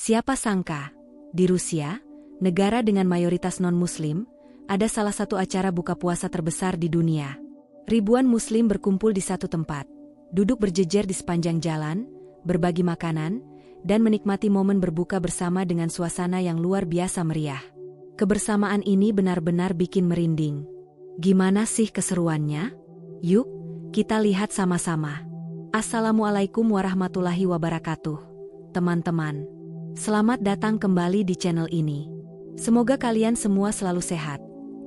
Siapa sangka, di Rusia, negara dengan mayoritas non-Muslim, ada salah satu acara buka puasa terbesar di dunia. Ribuan Muslim berkumpul di satu tempat, duduk berjejer di sepanjang jalan, berbagi makanan, dan menikmati momen berbuka bersama dengan suasana yang luar biasa meriah. Kebersamaan ini benar-benar bikin merinding. Gimana sih keseruannya? Yuk, kita lihat sama-sama. Assalamualaikum warahmatullahi wabarakatuh, teman-teman. Selamat datang kembali di channel ini. Semoga kalian semua selalu sehat,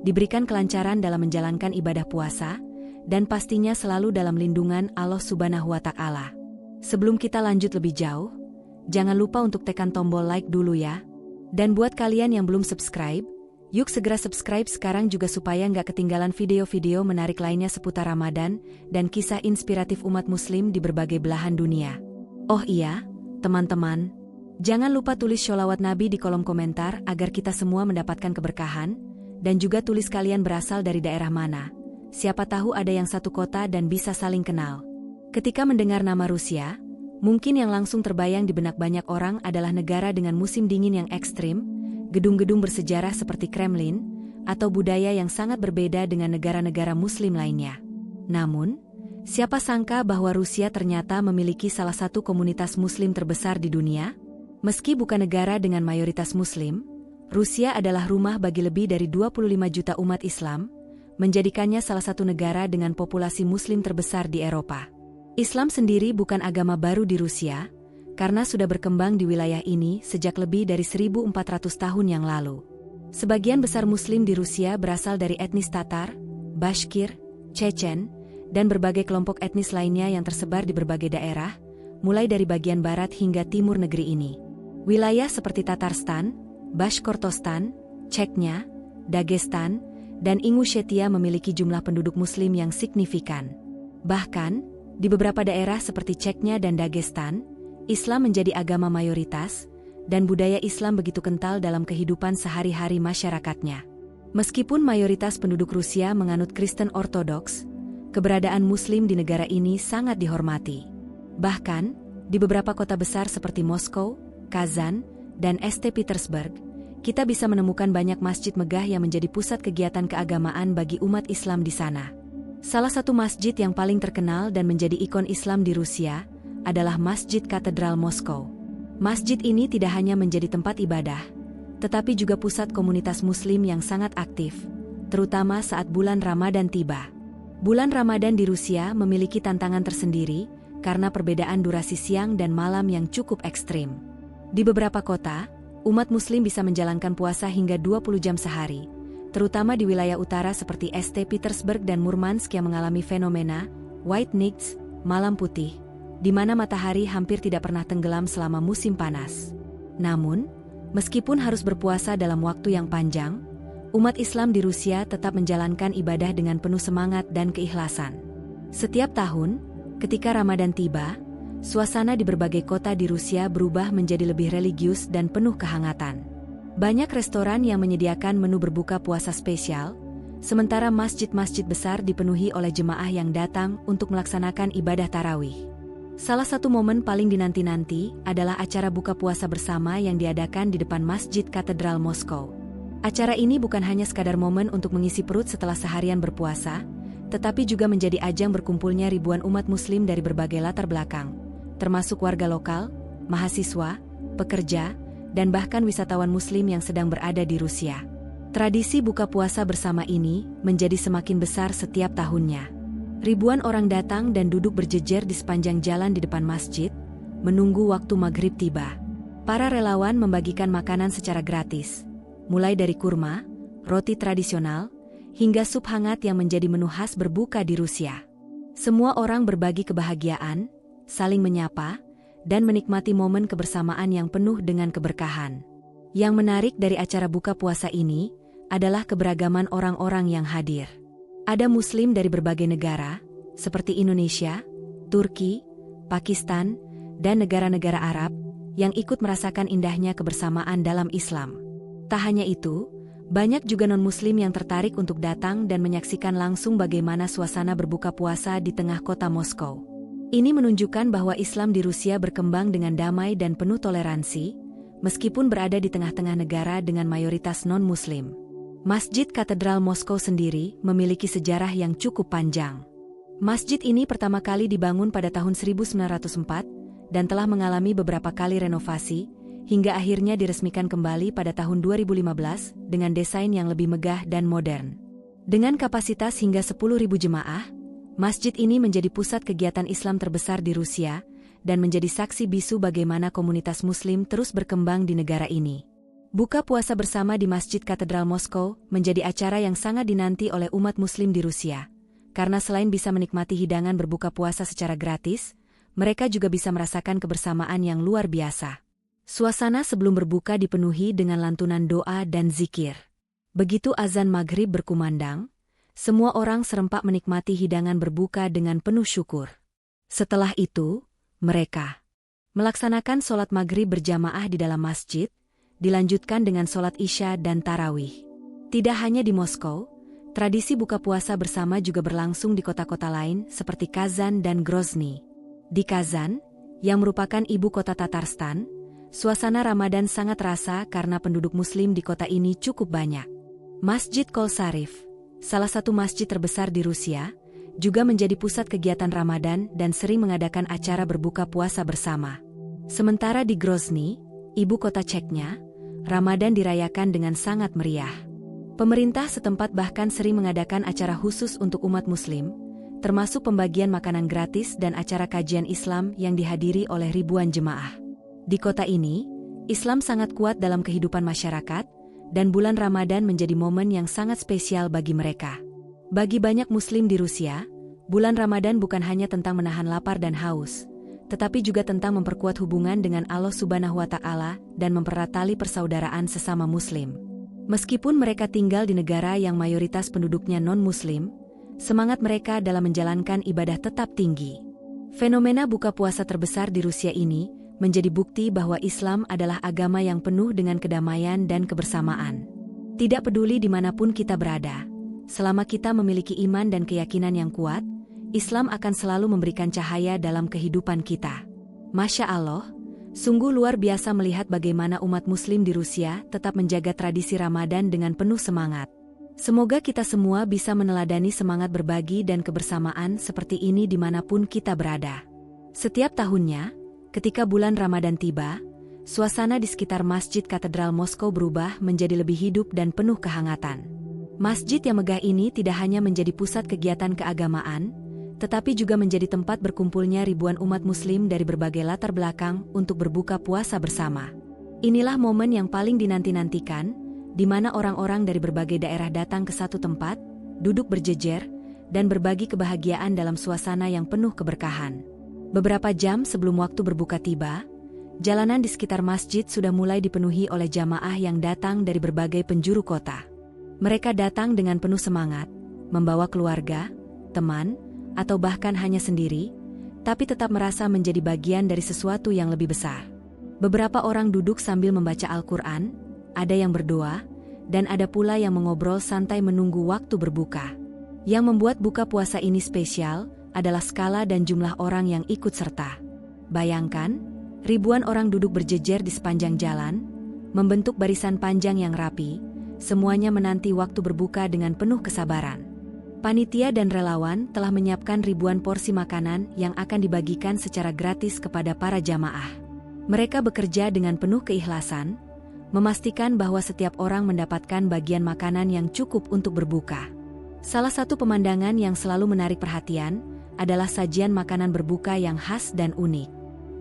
diberikan kelancaran dalam menjalankan ibadah puasa, dan pastinya selalu dalam lindungan Allah Subhanahu wa Ta'ala. Sebelum kita lanjut lebih jauh, jangan lupa untuk tekan tombol like dulu ya. Dan buat kalian yang belum subscribe, yuk segera subscribe sekarang juga supaya nggak ketinggalan video-video menarik lainnya seputar Ramadan dan kisah inspiratif umat Muslim di berbagai belahan dunia. Oh iya, teman-teman, jangan lupa tulis sholawat Nabi di kolom komentar agar kita semua mendapatkan keberkahan, dan juga tulis kalian berasal dari daerah mana. Siapa tahu ada yang satu kota dan bisa saling kenal. Ketika mendengar nama Rusia, mungkin yang langsung terbayang di benak banyak orang adalah negara dengan musim dingin yang ekstrim, gedung-gedung bersejarah seperti Kremlin, atau budaya yang sangat berbeda dengan negara-negara Muslim lainnya. Namun, siapa sangka bahwa Rusia ternyata memiliki salah satu komunitas Muslim terbesar di dunia? Meski bukan negara dengan mayoritas Muslim, Rusia adalah rumah bagi lebih dari 25 juta umat Islam, menjadikannya salah satu negara dengan populasi Muslim terbesar di Eropa. Islam sendiri bukan agama baru di Rusia, karena sudah berkembang di wilayah ini sejak lebih dari 1400 tahun yang lalu. Sebagian besar Muslim di Rusia berasal dari etnis Tatar, Bashkir, Chechen, dan berbagai kelompok etnis lainnya yang tersebar di berbagai daerah, mulai dari bagian barat hingga timur negeri ini. Wilayah seperti Tatarstan, Bashkortostan, Chechnya, Dagestan, dan Ingushetia memiliki jumlah penduduk Muslim yang signifikan. Bahkan, di beberapa daerah seperti Chechnya dan Dagestan, Islam menjadi agama mayoritas, dan budaya Islam begitu kental dalam kehidupan sehari-hari masyarakatnya. Meskipun mayoritas penduduk Rusia menganut Kristen Ortodoks, keberadaan Muslim di negara ini sangat dihormati. Bahkan, di beberapa kota besar seperti Moskow, Kazan, dan St. Petersburg, kita bisa menemukan banyak masjid megah yang menjadi pusat kegiatan keagamaan bagi umat Islam di sana. Salah satu masjid yang paling terkenal dan menjadi ikon Islam di Rusia adalah Masjid Katedral Moskow. Masjid ini tidak hanya menjadi tempat ibadah, tetapi juga pusat komunitas Muslim yang sangat aktif, terutama saat bulan Ramadan tiba. Bulan Ramadan di Rusia memiliki tantangan tersendiri karena perbedaan durasi siang dan malam yang cukup ekstrim. Di beberapa kota, umat Muslim bisa menjalankan puasa hingga 20 jam sehari, terutama di wilayah utara seperti St. Petersburg dan Murmansk yang mengalami fenomena White Nights, malam putih, di mana matahari hampir tidak pernah tenggelam selama musim panas. Namun, meskipun harus berpuasa dalam waktu yang panjang, umat Islam di Rusia tetap menjalankan ibadah dengan penuh semangat dan keikhlasan. Setiap tahun, ketika Ramadan tiba, suasana di berbagai kota di Rusia berubah menjadi lebih religius dan penuh kehangatan. Banyak restoran yang menyediakan menu berbuka puasa spesial, sementara masjid-masjid besar dipenuhi oleh jemaah yang datang untuk melaksanakan ibadah tarawih. Salah satu momen paling dinanti-nanti adalah acara buka puasa bersama yang diadakan di depan Masjid Katedral Moskow. Acara ini bukan hanya sekadar momen untuk mengisi perut setelah seharian berpuasa, tetapi juga menjadi ajang berkumpulnya ribuan umat Muslim dari berbagai latar belakang, termasuk warga lokal, mahasiswa, pekerja, dan bahkan wisatawan Muslim yang sedang berada di Rusia. Tradisi buka puasa bersama ini menjadi semakin besar setiap tahunnya. Ribuan orang datang dan duduk berjejer di sepanjang jalan di depan masjid, menunggu waktu maghrib tiba. Para relawan membagikan makanan secara gratis, mulai dari kurma, roti tradisional, hingga sup hangat yang menjadi menu khas berbuka di Rusia. Semua orang berbagi kebahagiaan, saling menyapa, dan menikmati momen kebersamaan yang penuh dengan keberkahan. Yang menarik dari acara buka puasa ini adalah keberagaman orang-orang yang hadir. Ada Muslim dari berbagai negara, seperti Indonesia, Turki, Pakistan, dan negara-negara Arab, yang ikut merasakan indahnya kebersamaan dalam Islam. Tak hanya itu, banyak juga non-Muslim yang tertarik untuk datang dan menyaksikan langsung bagaimana suasana berbuka puasa di tengah kota Moskow. Ini menunjukkan bahwa Islam di Rusia berkembang dengan damai dan penuh toleransi, meskipun berada di tengah-tengah negara dengan mayoritas non-Muslim. Masjid Katedral Moskow sendiri memiliki sejarah yang cukup panjang. Masjid ini pertama kali dibangun pada tahun 1904 dan telah mengalami beberapa kali renovasi, hingga akhirnya diresmikan kembali pada tahun 2015 dengan desain yang lebih megah dan modern. Dengan kapasitas hingga 10.000 jemaah, masjid ini menjadi pusat kegiatan Islam terbesar di Rusia dan menjadi saksi bisu bagaimana komunitas Muslim terus berkembang di negara ini. Buka puasa bersama di Masjid Katedral Moskow menjadi acara yang sangat dinanti oleh umat Muslim di Rusia, karena selain bisa menikmati hidangan berbuka puasa secara gratis, mereka juga bisa merasakan kebersamaan yang luar biasa. Suasana sebelum berbuka dipenuhi dengan lantunan doa dan zikir. Begitu azan maghrib berkumandang, semua orang serempak menikmati hidangan berbuka dengan penuh syukur. Setelah itu, mereka melaksanakan sholat maghrib berjamaah di dalam masjid, dilanjutkan dengan sholat isya dan tarawih. Tidak hanya di Moskow, tradisi buka puasa bersama juga berlangsung di kota-kota lain seperti Kazan dan Grozny. Di Kazan, yang merupakan ibu kota Tatarstan, suasana Ramadan sangat terasa karena penduduk Muslim di kota ini cukup banyak. Masjid Kolsarif, salah satu masjid terbesar di Rusia, juga menjadi pusat kegiatan Ramadan dan sering mengadakan acara berbuka puasa bersama. Sementara di Grozny, ibu kota Ceknya, Ramadan dirayakan dengan sangat meriah. Pemerintah setempat bahkan sering mengadakan acara khusus untuk umat Muslim, termasuk pembagian makanan gratis dan acara kajian Islam yang dihadiri oleh ribuan jemaah. Di kota ini, Islam sangat kuat dalam kehidupan masyarakat, dan bulan Ramadan menjadi momen yang sangat spesial bagi mereka. Bagi banyak Muslim di Rusia, bulan Ramadan bukan hanya tentang menahan lapar dan haus, tetapi juga tentang memperkuat hubungan dengan Allah Subhanahu wa Ta'ala dan mempererat tali persaudaraan sesama Muslim. Meskipun mereka tinggal di negara yang mayoritas penduduknya non-Muslim, semangat mereka dalam menjalankan ibadah tetap tinggi. Fenomena buka puasa terbesar di Rusia ini menjadi bukti bahwa Islam adalah agama yang penuh dengan kedamaian dan kebersamaan. Tidak peduli dimanapun kita berada, selama kita memiliki iman dan keyakinan yang kuat, Islam akan selalu memberikan cahaya dalam kehidupan kita. Masya Allah, sungguh luar biasa melihat bagaimana umat Muslim di Rusia tetap menjaga tradisi Ramadan dengan penuh semangat. Semoga kita semua bisa meneladani semangat berbagi dan kebersamaan seperti ini dimanapun kita berada. Setiap tahunnya, ketika bulan Ramadan tiba, suasana di sekitar Masjid Katedral Moskow berubah menjadi lebih hidup dan penuh kehangatan. Masjid yang megah ini tidak hanya menjadi pusat kegiatan keagamaan, tetapi juga menjadi tempat berkumpulnya ribuan umat Muslim dari berbagai latar belakang untuk berbuka puasa bersama. Inilah momen yang paling dinanti-nantikan, di mana orang-orang dari berbagai daerah datang ke satu tempat, duduk berjejer, dan berbagi kebahagiaan dalam suasana yang penuh keberkahan. Beberapa jam sebelum waktu berbuka tiba, jalanan di sekitar masjid sudah mulai dipenuhi oleh jamaah yang datang dari berbagai penjuru kota. Mereka datang dengan penuh semangat, membawa keluarga, teman, atau bahkan hanya sendiri, tapi tetap merasa menjadi bagian dari sesuatu yang lebih besar. Beberapa orang duduk sambil membaca Al-Quran, ada yang berdoa, dan ada pula yang mengobrol santai menunggu waktu berbuka. Yang membuat buka puasa ini spesial adalah skala dan jumlah orang yang ikut serta. Bayangkan, ribuan orang duduk berjejer di sepanjang jalan, membentuk barisan panjang yang rapi, semuanya menanti waktu berbuka dengan penuh kesabaran. Panitia dan relawan telah menyiapkan ribuan porsi makanan yang akan dibagikan secara gratis kepada para jamaah. Mereka bekerja dengan penuh keikhlasan, memastikan bahwa setiap orang mendapatkan bagian makanan yang cukup untuk berbuka. Salah satu pemandangan yang selalu menarik perhatian adalah sajian makanan berbuka yang khas dan unik.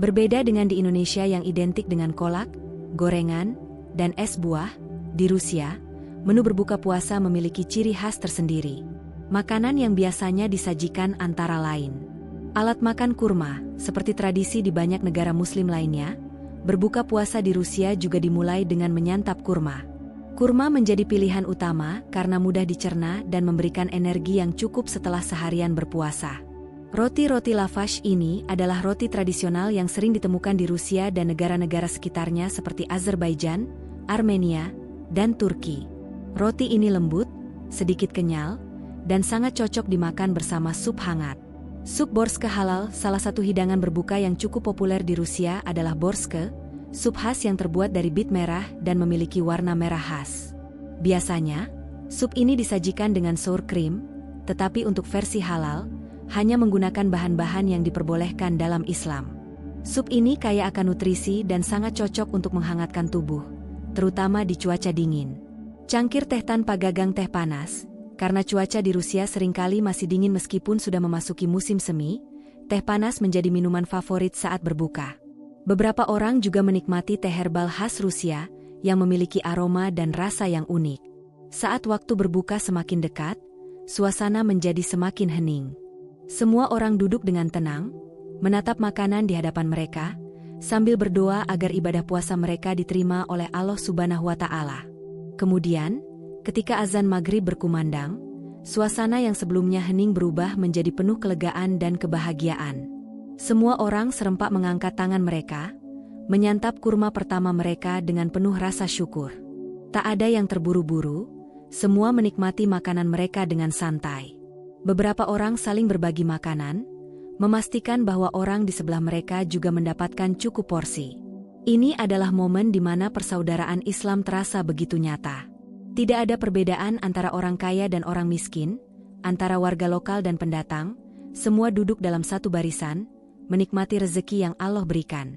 Berbeda dengan di Indonesia yang identik dengan kolak, gorengan, dan es buah, di Rusia, menu berbuka puasa memiliki ciri khas tersendiri. Makanan yang biasanya disajikan antara lain alat makan kurma, seperti tradisi di banyak negara Muslim lainnya. Berbuka puasa di Rusia juga dimulai dengan menyantap kurma. Kurma menjadi pilihan utama karena mudah dicerna dan memberikan energi yang cukup setelah seharian berpuasa. Roti-roti lavash ini adalah roti tradisional yang sering ditemukan di Rusia dan negara-negara sekitarnya seperti Azerbaijan, Armenia, dan Turki. Roti ini lembut, sedikit kenyal, dan sangat cocok dimakan bersama sup hangat. Sup borske halal, salah satu hidangan berbuka yang cukup populer di Rusia adalah borske, sup khas yang terbuat dari bit merah dan memiliki warna merah khas. Biasanya, sup ini disajikan dengan sour cream, tetapi untuk versi halal, hanya menggunakan bahan-bahan yang diperbolehkan dalam Islam. Sup ini kaya akan nutrisi dan sangat cocok untuk menghangatkan tubuh, terutama di cuaca dingin. Cangkir teh tanpa gagang teh panas. Karena cuaca di Rusia seringkali masih dingin meskipun sudah memasuki musim semi, teh panas menjadi minuman favorit saat berbuka. Beberapa orang juga menikmati teh herbal khas Rusia yang memiliki aroma dan rasa yang unik. Saat waktu berbuka semakin dekat, suasana menjadi semakin hening. Semua orang duduk dengan tenang, menatap makanan di hadapan mereka, sambil berdoa agar ibadah puasa mereka diterima oleh Allah Subhanahu wa Ta'ala. Kemudian, ketika azan maghrib berkumandang, suasana yang sebelumnya hening berubah menjadi penuh kelegaan dan kebahagiaan. Semua orang serempak mengangkat tangan mereka, menyantap kurma pertama mereka dengan penuh rasa syukur. Tak ada yang terburu-buru, semua menikmati makanan mereka dengan santai. Beberapa orang saling berbagi makanan, memastikan bahwa orang di sebelah mereka juga mendapatkan cukup porsi. Ini adalah momen di mana persaudaraan Islam terasa begitu nyata. Tidak ada perbedaan antara orang kaya dan orang miskin, antara warga lokal dan pendatang, semua duduk dalam satu barisan, menikmati rezeki yang Allah berikan.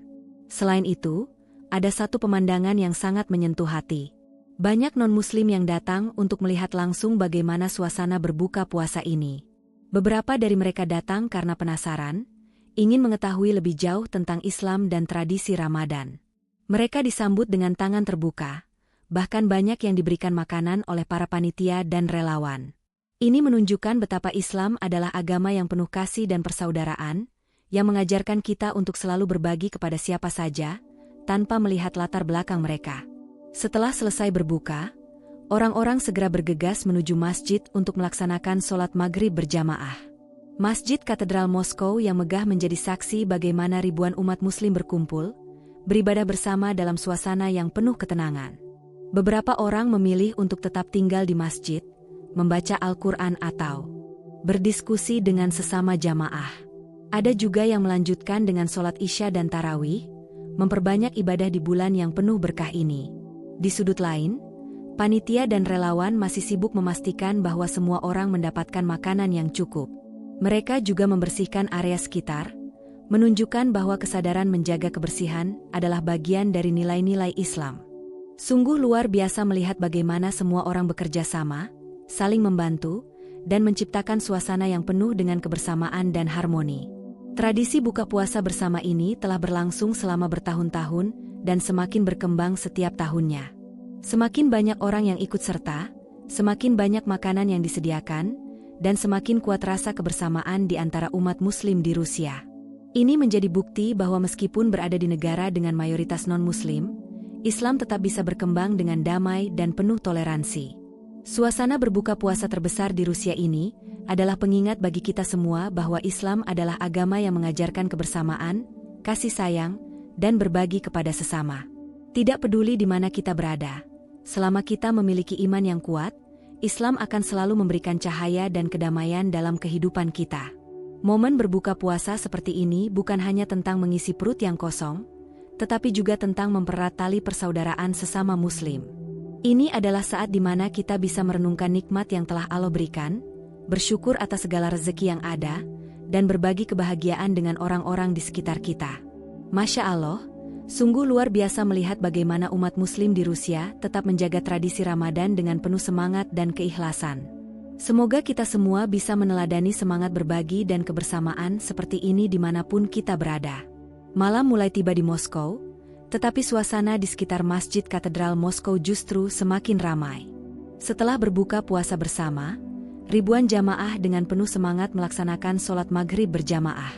Selain itu, ada satu pemandangan yang sangat menyentuh hati. Banyak non-muslim yang datang untuk melihat langsung bagaimana suasana berbuka puasa ini. Beberapa dari mereka datang karena penasaran, ingin mengetahui lebih jauh tentang Islam dan tradisi Ramadan. Mereka disambut dengan tangan terbuka. Bahkan banyak yang diberikan makanan oleh para panitia dan relawan. Ini menunjukkan betapa Islam adalah agama yang penuh kasih dan persaudaraan, yang mengajarkan kita untuk selalu berbagi kepada siapa saja, tanpa melihat latar belakang mereka. Setelah selesai berbuka, orang-orang segera bergegas menuju masjid untuk melaksanakan sholat maghrib berjamaah. Masjid Katedral Moskow yang megah menjadi saksi bagaimana ribuan umat muslim berkumpul, beribadah bersama dalam suasana yang penuh ketenangan. Beberapa orang memilih untuk tetap tinggal di masjid, membaca Al-Quran atau berdiskusi dengan sesama jamaah. Ada juga yang melanjutkan dengan sholat isya dan tarawih, memperbanyak ibadah di bulan yang penuh berkah ini. Di sudut lain, panitia dan relawan masih sibuk memastikan bahwa semua orang mendapatkan makanan yang cukup. Mereka juga membersihkan area sekitar, menunjukkan bahwa kesadaran menjaga kebersihan adalah bagian dari nilai-nilai Islam. Sungguh luar biasa melihat bagaimana semua orang bekerja sama, saling membantu, dan menciptakan suasana yang penuh dengan kebersamaan dan harmoni. Tradisi buka puasa bersama ini telah berlangsung selama bertahun-tahun dan semakin berkembang setiap tahunnya. Semakin banyak orang yang ikut serta, semakin banyak makanan yang disediakan, dan semakin kuat rasa kebersamaan di antara umat muslim di Rusia. Ini menjadi bukti bahwa meskipun berada di negara dengan mayoritas non-muslim, Islam tetap bisa berkembang dengan damai dan penuh toleransi. Suasana berbuka puasa terbesar di Rusia ini adalah pengingat bagi kita semua bahwa Islam adalah agama yang mengajarkan kebersamaan, kasih sayang, dan berbagi kepada sesama. Tidak peduli di mana kita berada, selama kita memiliki iman yang kuat, Islam akan selalu memberikan cahaya dan kedamaian dalam kehidupan kita. Momen berbuka puasa seperti ini bukan hanya tentang mengisi perut yang kosong, tetapi juga tentang mempererat tali persaudaraan sesama muslim. Ini adalah saat di mana kita bisa merenungkan nikmat yang telah Allah berikan, bersyukur atas segala rezeki yang ada, dan berbagi kebahagiaan dengan orang-orang di sekitar kita. Masya Allah, sungguh luar biasa melihat bagaimana umat muslim di Rusia tetap menjaga tradisi Ramadan dengan penuh semangat dan keikhlasan. Semoga kita semua bisa meneladani semangat berbagi dan kebersamaan seperti ini dimanapun kita berada. Malam mulai tiba di Moskow, tetapi suasana di sekitar Masjid Katedral Moskow justru semakin ramai. Setelah berbuka puasa bersama, ribuan jamaah dengan penuh semangat melaksanakan sholat maghrib berjamaah.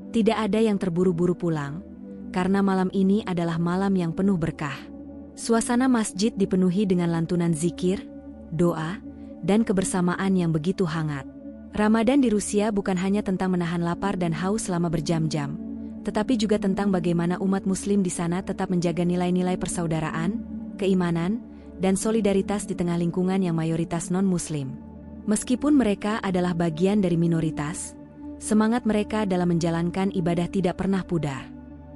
Tidak ada yang terburu-buru pulang, karena malam ini adalah malam yang penuh berkah. Suasana masjid dipenuhi dengan lantunan zikir, doa, dan kebersamaan yang begitu hangat. Ramadan di Rusia bukan hanya tentang menahan lapar dan haus selama berjam-jam, tetapi juga tentang bagaimana umat muslim di sana tetap menjaga nilai-nilai persaudaraan, keimanan, dan solidaritas di tengah lingkungan yang mayoritas non-muslim. Meskipun mereka adalah bagian dari minoritas, semangat mereka dalam menjalankan ibadah tidak pernah pudar.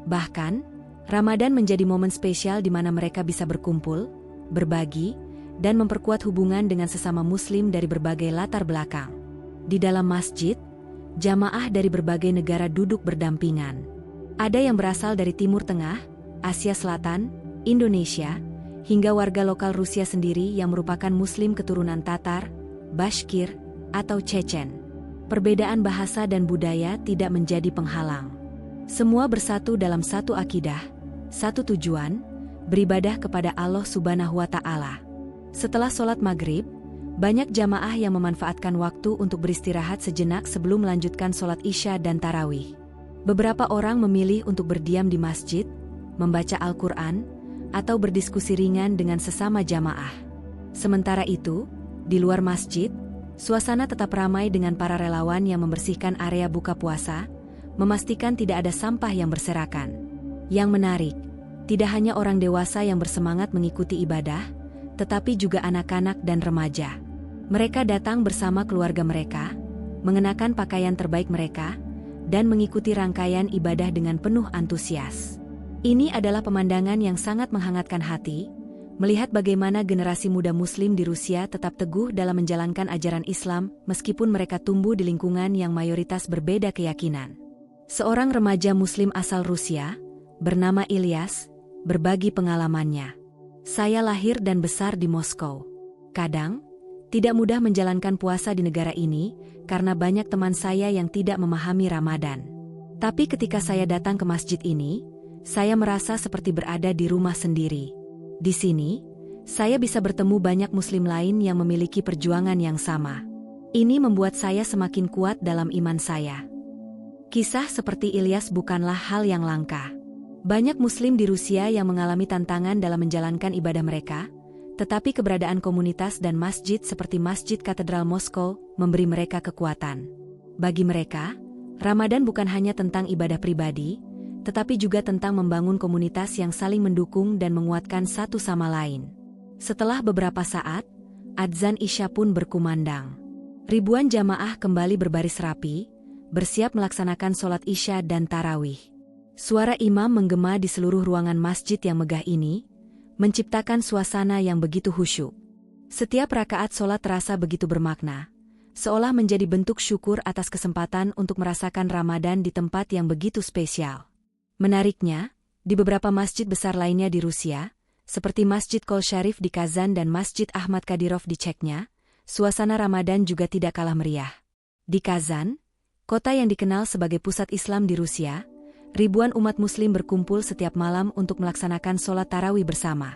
Bahkan, Ramadan menjadi momen spesial di mana mereka bisa berkumpul, berbagi, dan memperkuat hubungan dengan sesama Muslim dari berbagai latar belakang. Di dalam masjid, jamaah dari berbagai negara duduk berdampingan. Ada yang berasal dari Timur Tengah, Asia Selatan, Indonesia, hingga warga lokal Rusia sendiri yang merupakan Muslim keturunan Tatar, Bashkir, atau Chechen. Perbedaan bahasa dan budaya tidak menjadi penghalang. Semua bersatu dalam satu akidah, satu tujuan, beribadah kepada Allah Subhanahu wa Ta'ala. Setelah sholat maghrib, banyak jamaah yang memanfaatkan waktu untuk beristirahat sejenak sebelum melanjutkan sholat Isya dan Tarawih. Beberapa orang memilih untuk berdiam di masjid, membaca Al-Quran, atau berdiskusi ringan dengan sesama jamaah. Sementara itu, di luar masjid, suasana tetap ramai dengan para relawan yang membersihkan area buka puasa, memastikan tidak ada sampah yang berserakan. Yang menarik, tidak hanya orang dewasa yang bersemangat mengikuti ibadah, tetapi juga anak-anak dan remaja. Mereka datang bersama keluarga mereka, mengenakan pakaian terbaik mereka, dan mengikuti rangkaian ibadah dengan penuh antusias. Ini adalah pemandangan yang sangat menghangatkan hati, melihat bagaimana generasi muda Muslim di Rusia tetap teguh dalam menjalankan ajaran Islam meskipun mereka tumbuh di lingkungan yang mayoritas berbeda keyakinan. Seorang remaja Muslim asal Rusia, bernama Ilyas, berbagi pengalamannya. Saya lahir dan besar di Moskow. Kadang, tidak mudah menjalankan puasa di negara ini karena banyak teman saya yang tidak memahami Ramadan. Tapi ketika saya datang ke masjid ini, saya merasa seperti berada di rumah sendiri. Di sini, saya bisa bertemu banyak Muslim lain yang memiliki perjuangan yang sama. Ini membuat saya semakin kuat dalam iman saya. Kisah seperti Ilyas bukanlah hal yang langka. Banyak Muslim di Rusia yang mengalami tantangan dalam menjalankan ibadah mereka, tetapi keberadaan komunitas dan masjid seperti Masjid Katedral Moskow memberi mereka kekuatan. Bagi mereka, Ramadan bukan hanya tentang ibadah pribadi, tetapi juga tentang membangun komunitas yang saling mendukung dan menguatkan satu sama lain. Setelah beberapa saat, adzan Isya pun berkumandang. Ribuan jamaah kembali berbaris rapi, bersiap melaksanakan sholat Isya dan Tarawih. Suara imam menggema di seluruh ruangan masjid yang megah ini, menciptakan suasana yang begitu khusyuk. Setiap rakaat sholat terasa begitu bermakna, seolah menjadi bentuk syukur atas kesempatan untuk merasakan Ramadan di tempat yang begitu spesial. Menariknya, di beberapa masjid besar lainnya di Rusia, seperti Masjid Kol Sharif di Kazan dan Masjid Ahmad Kadyrov di Chechnya, suasana Ramadan juga tidak kalah meriah. Di Kazan, kota yang dikenal sebagai pusat Islam di Rusia, ribuan umat Muslim berkumpul setiap malam untuk melaksanakan sholat tarawih bersama.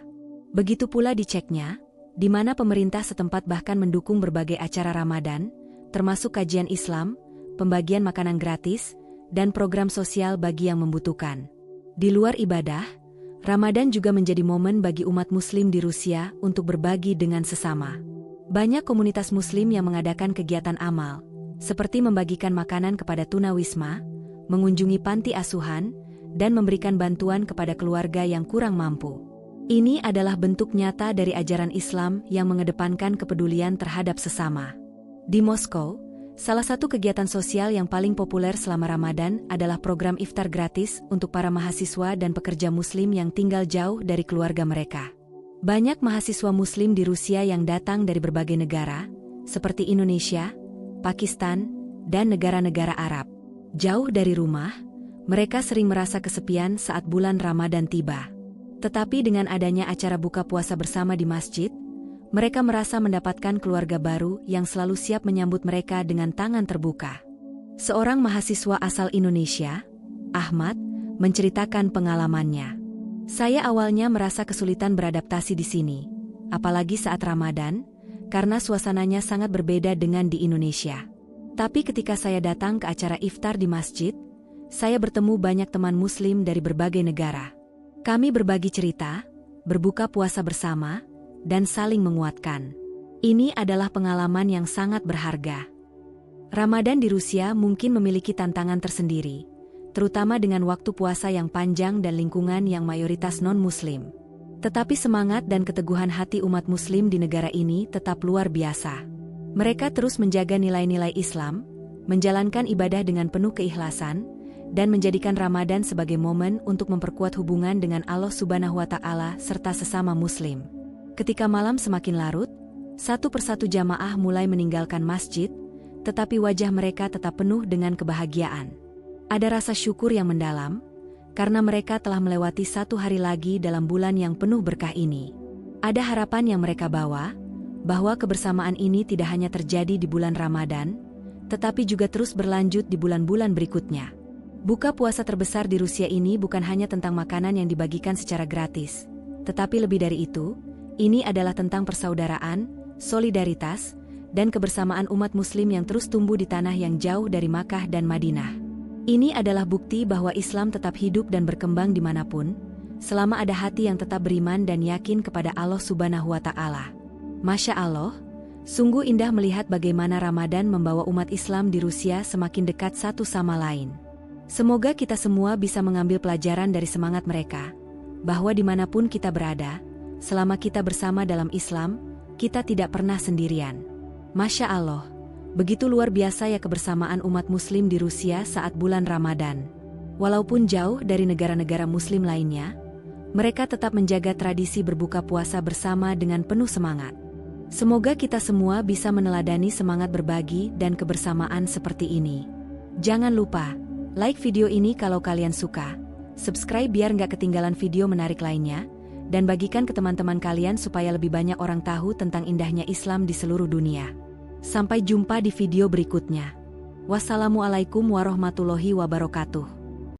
Begitu pula di Chechnya, di mana pemerintah setempat bahkan mendukung berbagai acara Ramadan, termasuk kajian Islam, pembagian makanan gratis, dan program sosial bagi yang membutuhkan. Di luar ibadah, Ramadan juga menjadi momen bagi umat Muslim di Rusia untuk berbagi dengan sesama. Banyak komunitas Muslim yang mengadakan kegiatan amal, seperti membagikan makanan kepada tunawisma, mengunjungi panti asuhan, dan memberikan bantuan kepada keluarga yang kurang mampu. Ini adalah bentuk nyata dari ajaran Islam yang mengedepankan kepedulian terhadap sesama. Di Moskow, salah satu kegiatan sosial yang paling populer selama Ramadan adalah program iftar gratis untuk para mahasiswa dan pekerja Muslim yang tinggal jauh dari keluarga mereka. Banyak mahasiswa Muslim di Rusia yang datang dari berbagai negara, seperti Indonesia, Pakistan, dan negara-negara Arab. Jauh dari rumah, mereka sering merasa kesepian saat bulan Ramadan tiba. Tetapi dengan adanya acara buka puasa bersama di masjid, mereka merasa mendapatkan keluarga baru yang selalu siap menyambut mereka dengan tangan terbuka. Seorang mahasiswa asal Indonesia, Ahmad, menceritakan pengalamannya. Saya awalnya merasa kesulitan beradaptasi di sini, apalagi saat Ramadan, karena suasananya sangat berbeda dengan di Indonesia. Tapi ketika saya datang ke acara iftar di masjid, saya bertemu banyak teman Muslim dari berbagai negara. Kami berbagi cerita, berbuka puasa bersama, dan saling menguatkan. Ini adalah pengalaman yang sangat berharga. Ramadan di Rusia mungkin memiliki tantangan tersendiri, terutama dengan waktu puasa yang panjang dan lingkungan yang mayoritas non-Muslim. Tetapi semangat dan keteguhan hati umat Muslim di negara ini tetap luar biasa. Mereka terus menjaga nilai-nilai Islam, menjalankan ibadah dengan penuh keikhlasan, dan menjadikan Ramadan sebagai momen untuk memperkuat hubungan dengan Allah Subhanahu wa Ta'ala serta sesama Muslim. Ketika malam semakin larut, satu persatu jamaah mulai meninggalkan masjid, tetapi wajah mereka tetap penuh dengan kebahagiaan. Ada rasa syukur yang mendalam, karena mereka telah melewati satu hari lagi dalam bulan yang penuh berkah ini. Ada harapan yang mereka bawa, bahwa kebersamaan ini tidak hanya terjadi di bulan Ramadan, tetapi juga terus berlanjut di bulan-bulan berikutnya. Buka puasa terbesar di Rusia ini bukan hanya tentang makanan yang dibagikan secara gratis, tetapi lebih dari itu, ini adalah tentang persaudaraan, solidaritas, dan kebersamaan umat Muslim yang terus tumbuh di tanah yang jauh dari Makkah dan Madinah. Ini adalah bukti bahwa Islam tetap hidup dan berkembang dimanapun, selama ada hati yang tetap beriman dan yakin kepada Allah Subhanahu wa Ta'ala. Masya Allah, sungguh indah melihat bagaimana Ramadan membawa umat Islam di Rusia semakin dekat satu sama lain. Semoga kita semua bisa mengambil pelajaran dari semangat mereka, bahwa dimanapun kita berada, selama kita bersama dalam Islam, kita tidak pernah sendirian. Masya Allah, begitu luar biasa ya kebersamaan umat Muslim di Rusia saat bulan Ramadan. Walaupun jauh dari negara-negara Muslim lainnya, mereka tetap menjaga tradisi berbuka puasa bersama dengan penuh semangat. Semoga kita semua bisa meneladani semangat berbagi dan kebersamaan seperti ini. Jangan lupa, like video ini kalau kalian suka, subscribe biar nggak ketinggalan video menarik lainnya, dan bagikan ke teman-teman kalian supaya lebih banyak orang tahu tentang indahnya Islam di seluruh dunia. Sampai jumpa di video berikutnya. Wassalamualaikum warahmatullahi wabarakatuh.